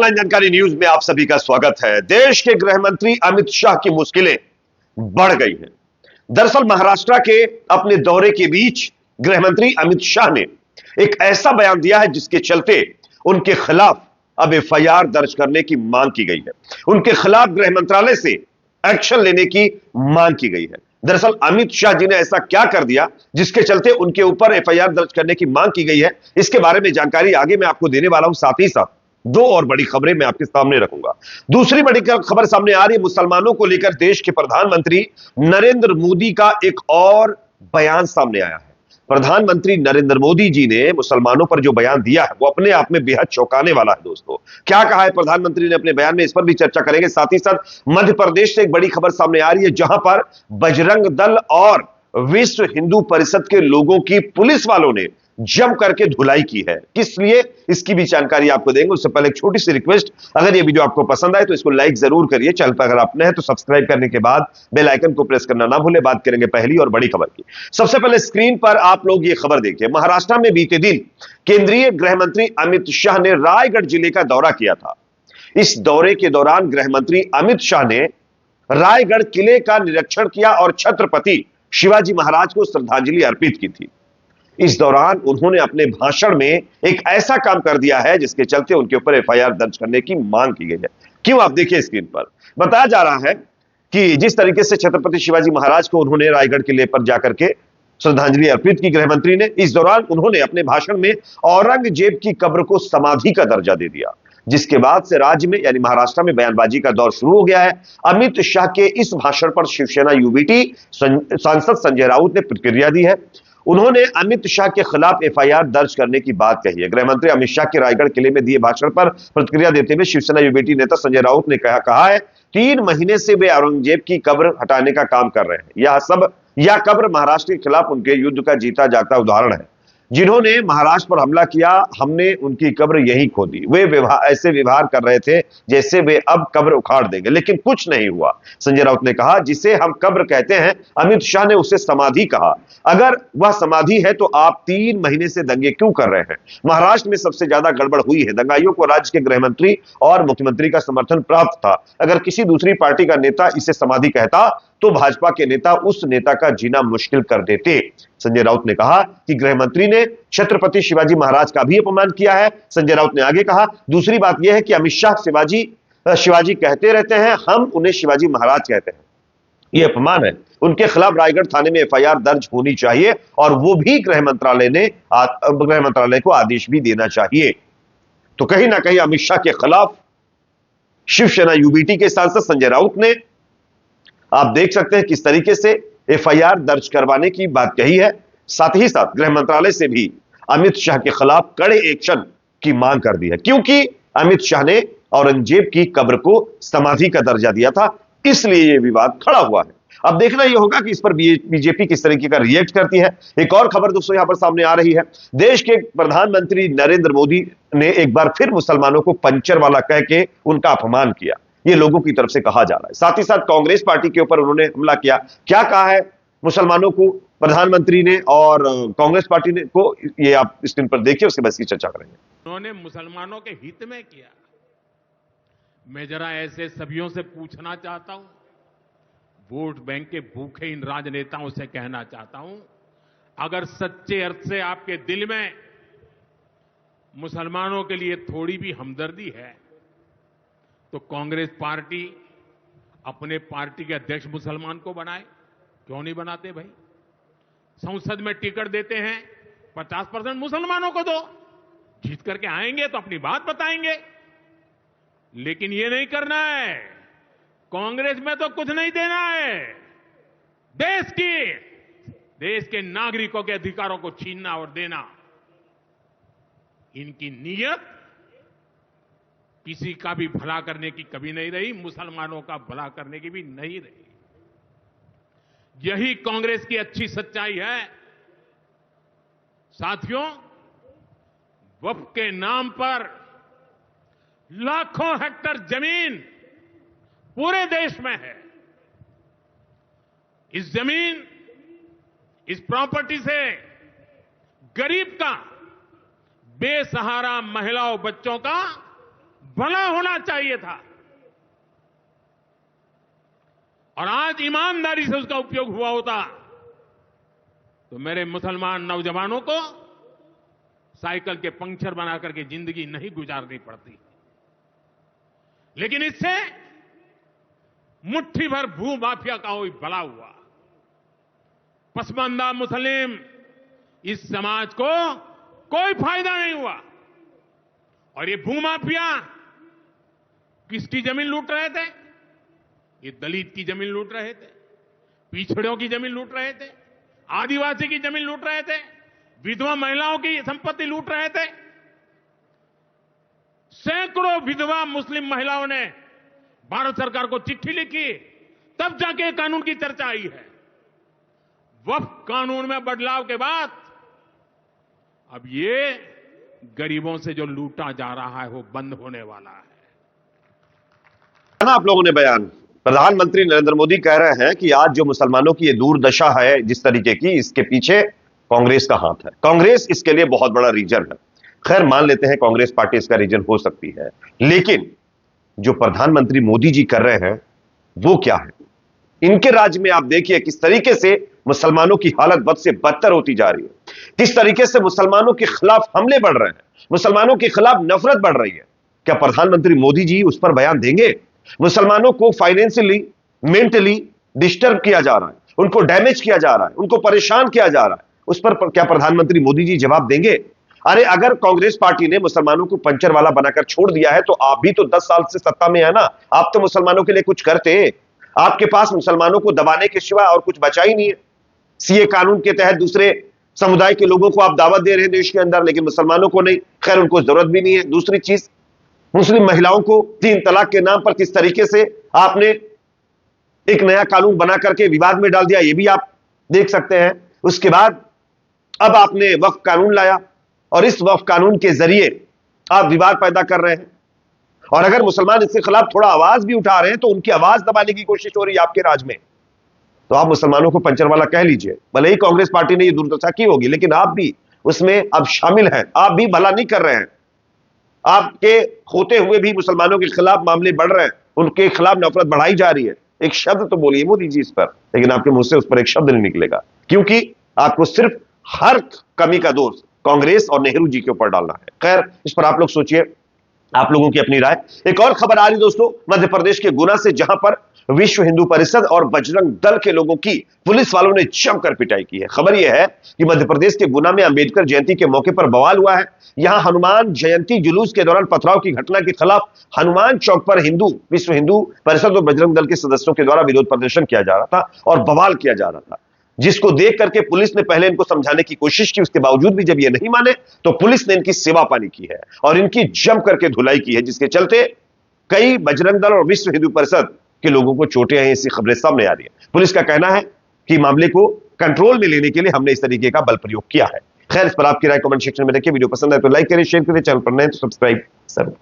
Online जानकारी news में आप सभी का स्वागत है। देश के गृह मंत्री अमित शाह की मुश्किलें बढ़ गई हैं। दरअसल महाराष्ट्र के अपने दौरे के बीच गृह मंत्री अमित शाह ने एक ऐसा बयान दिया है जिसके चलते उनके खिलाफ अब एफआईआर दर्ज करने की मांग की गई है। उनके खिलाफ गृह मंत्रालय से एक्शन लेने की मांग की गई है। दरअसल अमित शाह जी ने ऐसा क्या कर दिया जिसके चलते उनके ऊपर एफआईआर दर्ज करने की मांग की गई है, इसके बारे में जानकारी आगे मैं आपको देने वाला हूं। साथ ही साथ दो और बड़ी खबरें मैं आपके सामने रखूंगा। दूसरी बड़ी खबर सामने आ रही है, मुसलमानों को लेकर देश के प्रधानमंत्री नरेंद्र मोदी का एक और बयान सामने आया है। प्रधानमंत्री नरेंद्र मोदी जी ने मुसलमानों पर जो बयान दिया है वो अपने आप में बेहद चौंकाने वाला है। दोस्तों, क्या कहा है प्रधानमंत्री ने अपने बयान में, इस पर भी चर्चा करेंगे। साथ ही साथ मध्य प्रदेश से एक बड़ी खबर सामने आ रही है, जहां पर बजरंग दल और विश्व हिंदू परिषद के लोगों की पुलिस वालों ने जम करके धुलाई की है। किस लिए, इसकी भी जानकारी आपको देंगे। उससे पहले एक छोटी सी रिक्वेस्ट, अगर यह वीडियो आपको पसंद आए तो इसको लाइक जरूर करिए। चैनल पर अगर आप नए हैं तो सब्सक्राइब करने के बाद बेल आइकन को प्रेस करना ना भूलें। बात करेंगे पहली और बड़ी खबर की। सबसे पहले स्क्रीन पर आप लोग ये खबर देखिए। महाराष्ट्र में बीते दिन केंद्रीय गृह मंत्री अमित शाह ने रायगढ़ जिले का दौरा किया था। इस दौरे के दौरान गृह मंत्री अमित शाह ने रायगढ़ किले का निरीक्षण किया और छत्रपति शिवाजी महाराज को श्रद्धांजलि अर्पित की थी। इस दौरान उन्होंने अपने भाषण में एक ऐसा काम कर दिया है जिसके चलते उनके ऊपर एफआईआर दर्ज करने की मांग की गई है। क्यों, आप देखिए स्क्रीन पर। बताया जा रहा है कि जिस तरीके से छत्रपति शिवाजी महाराज को उन्होंने रायगढ़ किले पर जाकर के श्रद्धांजलि अर्पित की गृह मंत्री ने, इस दौरान उन्होंने अपने भाषण में औरंगजेब की कब्र को समाधि का दर्जा दे दिया, जिसके बाद से राज्य में यानी महाराष्ट्र में बयानबाजी का दौर शुरू हो गया है। अमित शाह के इस भाषण पर शिवसेना यूबीटी सांसद संजय राउत ने प्रतिक्रिया दी है। उन्होंने अमित शाह के खिलाफ एफआईआर दर्ज करने की बात कही है। गृह मंत्री अमित शाह के रायगढ़ किले में दिए भाषण पर प्रतिक्रिया देते हुए शिवसेना यूबीटी नेता संजय राउत ने कहा है, 3 महीने से वे औरंगजेब की कब्र हटाने का काम कर रहे हैं। यह कब्र महाराष्ट्र के खिलाफ उनके युद्ध का जीता जागता उदाहरण है। जिन्होंने महाराष्ट्र पर हमला किया, हमने उनकी कब्र यहीं खो दी। वे ऐसे व्यवहार कर रहे थे जैसे वे अब कब्र उखाड़ देंगे, लेकिन कुछ नहीं हुआ। संजय राउत ने कहा, जिसे हम कब्र कहते हैं, अमित शाह ने उसे समाधि कहा। अगर वह समाधि है तो आप 3 महीने से दंगे क्यों कर रहे हैं? महाराष्ट्र में सबसे ज्यादा गड़बड़ हुई है। दंगाइयों को राज्य के गृह मंत्री और मुख्यमंत्री का समर्थन प्राप्त था। अगर किसी दूसरी पार्टी का नेता इसे समाधि कहता तो भाजपा के नेता उस नेता का जीना मुश्किल कर देते। संजय राउत ने कहा कि गृह मंत्री ने छत्रपति शिवाजी महाराज का भी अपमान किया है। संजय राउत ने आगे कहा, दूसरी बात यह है कि अमित शाह शिवाजी कहते रहते हैं, हम उन्हें शिवाजी महाराज कहते हैं। यह अपमान है। उनके खिलाफ रायगढ़ थाने में एफआईआर दर्ज होनी चाहिए और वो भी गृह मंत्रालय को आदेश भी देना चाहिए। तो कहीं ना कहीं अमित शाह के खिलाफ शिवसेना यूबीटी के सांसद संजय राउत ने, आप देख सकते हैं किस तरीके से एफआईआर दर्ज करवाने की बात कही है। साथ ही साथ गृह मंत्रालय से भी अमित शाह के खिलाफ कड़े एक्शन की मांग कर दी है, क्योंकि अमित शाह ने औरंगजेब की कब्र को समाधि का दर्जा दिया था, इसलिए यह विवाद खड़ा हुआ है। अब देखना यह होगा कि इस पर बीजेपी किस तरीके का रिएक्ट करती है। एक और खबर दोस्तों यहां पर सामने आ रही है। देश के प्रधानमंत्री नरेंद्र मोदी ने एक बार फिर मुसलमानों को पंचर वाला कह के उनका अपमान किया, ये लोगों की तरफ से कहा जा रहा है। साथ ही साथ कांग्रेस पार्टी के ऊपर उन्होंने हमला किया। क्या कहा है मुसलमानों को प्रधानमंत्री ने और कांग्रेस पार्टी ने को, ये आप स्क्रीन पर देखिए, उसके बाद इसकी चर्चा करेंगे। उन्होंने मुसलमानों के हित में किया। मैं जरा ऐसे सभीयों से पूछना चाहता हूं, वोट बैंक के भूखे इन राजनेताओं से कहना चाहता हूं, अगर सच्चे अर्थ से आपके दिल में मुसलमानों के लिए थोड़ी भी हमदर्दी है तो कांग्रेस पार्टी अपने पार्टी के अध्यक्ष मुसलमान को बनाए। क्यों नहीं बनाते भाई? संसद में टिकट देते हैं, 50% मुसलमानों को दो, जीत करके आएंगे तो अपनी बात बताएंगे। लेकिन ये नहीं करना है। कांग्रेस में तो कुछ नहीं देना है। देश के नागरिकों के अधिकारों को छीनना और देना, इनकी नीयत किसी का भी भला करने की कभी नहीं रही, मुसलमानों का भला करने की भी नहीं रही। यही कांग्रेस की अच्छी सच्चाई है। साथियों, वक्फ के नाम पर लाखों हेक्टेयर जमीन पूरे देश में है। इस जमीन, इस प्रॉपर्टी से गरीब का, बेसहारा महिलाओं बच्चों का भला होना चाहिए था और आज ईमानदारी से उसका उपयोग हुआ होता तो मेरे मुसलमान नौजवानों को साइकिल के पंक्चर बना करके जिंदगी नहीं गुजारनी पड़ती। लेकिन इससे मुट्ठी भर भू माफिया का कोई भला हुआ। पसमानदा मुस्लिम इस समाज को कोई फायदा नहीं हुआ। और ये भू माफिया किसकी जमीन लूट रहे थे? ये दलित की जमीन लूट रहे थे, पिछड़ों की जमीन लूट रहे थे, आदिवासी की जमीन लूट रहे थे, विधवा महिलाओं की संपत्ति लूट रहे थे। सैकड़ों विधवा मुस्लिम महिलाओं ने भारत सरकार को चिट्ठी लिखी, तब जाके कानून की चर्चा आई है। वक्फ कानून में बदलाव के बाद अब ये गरीबों से जो लूटा जा रहा है वो बंद होने वाला है। आप लोगों ने बयान, प्रधानमंत्री नरेंद्र मोदी कह रहे हैं कि आज जो मुसलमानों की ये दुर्दशा है जिस तरीके की, इसके पीछे कांग्रेस का हाथ है। कांग्रेस इसके लिए बहुत बड़ा रीजन है। खैर मान लेते हैं कांग्रेस पार्टी इसका रीजन हो सकती है, लेकिन जो प्रधानमंत्री मोदी जी कर रहे हैं वो क्या है? इनके राज्य में आप देखिए किस तरीके से मुसलमानों की हालत बद से बदतर होती जा रही है, किस तरीके से मुसलमानों के खिलाफ हमले बढ़ रहे हैं, मुसलमानों के खिलाफ नफरत बढ़ रही है। क्या प्रधानमंत्री मोदी जी उस पर बयान देंगे? मुसलमानों को फाइनेंशियली, मेंटली डिस्टर्ब किया जा रहा है, उनको डैमेज किया जा रहा है, उनको परेशान किया जा रहा है, उस पर क्या प्रधानमंत्री मोदी जी जवाब देंगे? अरे अगर कांग्रेस पार्टी ने मुसलमानों को पंचर वाला बनाकर छोड़ दिया है तो आप भी तो 10 साल से सत्ता में है ना, आप तो मुसलमानों के लिए कुछ करते। आपके पास मुसलमानों को दबाने के सिवा और कुछ बचा ही नहीं है। सीए कानून के तहत दूसरे समुदाय के लोगों को आप दावत दे रहे हैं देश के अंदर, लेकिन मुसलमानों को नहीं। खैर उनको जरूरत भी नहीं है। दूसरी चीज, मुस्लिम महिलाओं को 3 तलाक के नाम पर किस तरीके से आपने एक नया कानून बना करके विवाद में डाल दिया, यह भी आप देख सकते हैं। उसके बाद अब आपने वक्फ कानून लाया और इस वक्फ कानून के जरिए आप विवाद पैदा कर रहे हैं। और अगर मुसलमान इसके खिलाफ थोड़ा आवाज भी उठा रहे हैं तो उनकी आवाज दबाने की कोशिश हो रही है आपके राज में। तो आप मुसलमानों को पंचर वाला कह लीजिए, भले ही कांग्रेस पार्टी ने यह दुर्दशा की होगी, लेकिन आप भी उसमें अब शामिल हैं। आप भी भला नहीं कर रहे हैं। आपके होते हुए भी मुसलमानों के खिलाफ मामले बढ़ रहे हैं, उनके खिलाफ नफरत बढ़ाई जा रही है। एक शब्द तो बोलिए मोदी जी इस पर, लेकिन आपके मुंह से उस पर एक शब्द नहीं निकलेगा, क्योंकि आपको सिर्फ हर कमी का दोष कांग्रेस और नेहरू जी के ऊपर डालना है। खैर इस पर आप लोग सोचिए, आप लोगों की अपनी राय। एक और खबर आ रही दोस्तों, मध्य प्रदेश के गुना से, जहां पर विश्व हिंदू परिषद और बजरंग दल के लोगों की पुलिस वालों ने जमकर पिटाई की है। खबर यह है कि मध्य प्रदेश के गुना में अंबेडकर जयंती के मौके पर बवाल हुआ है। यहां हनुमान जयंती जुलूस के दौरान पथराव की घटना के खिलाफ हनुमान चौक पर विश्व हिंदू परिषद और बजरंग दल के सदस्यों के द्वारा विरोध प्रदर्शन किया जा रहा था और बवाल किया जा रहा था, जिसको देख करके पुलिस ने पहले इनको समझाने की कोशिश की। उसके बावजूद भी जब ये नहीं माने तो पुलिस ने इनकी सेवा पानी की है और इनकी जम करके धुलाई की है, जिसके चलते कई बजरंग दल और विश्व हिंदू परिषद के लोगों को चोटें आई। ऐसी खबरें सामने आ रही है। पुलिस का कहना है कि मामले को कंट्रोल में लेने के लिए हमने इस तरीके का बल प्रयोग किया है। खैर इस पर आपकी राय कमेंट सेक्शन में रखिए। वीडियो पसंद है तो लाइक करिए, शेयर करिए, चैनल पर नए तो सब्सक्राइब जरूर करें।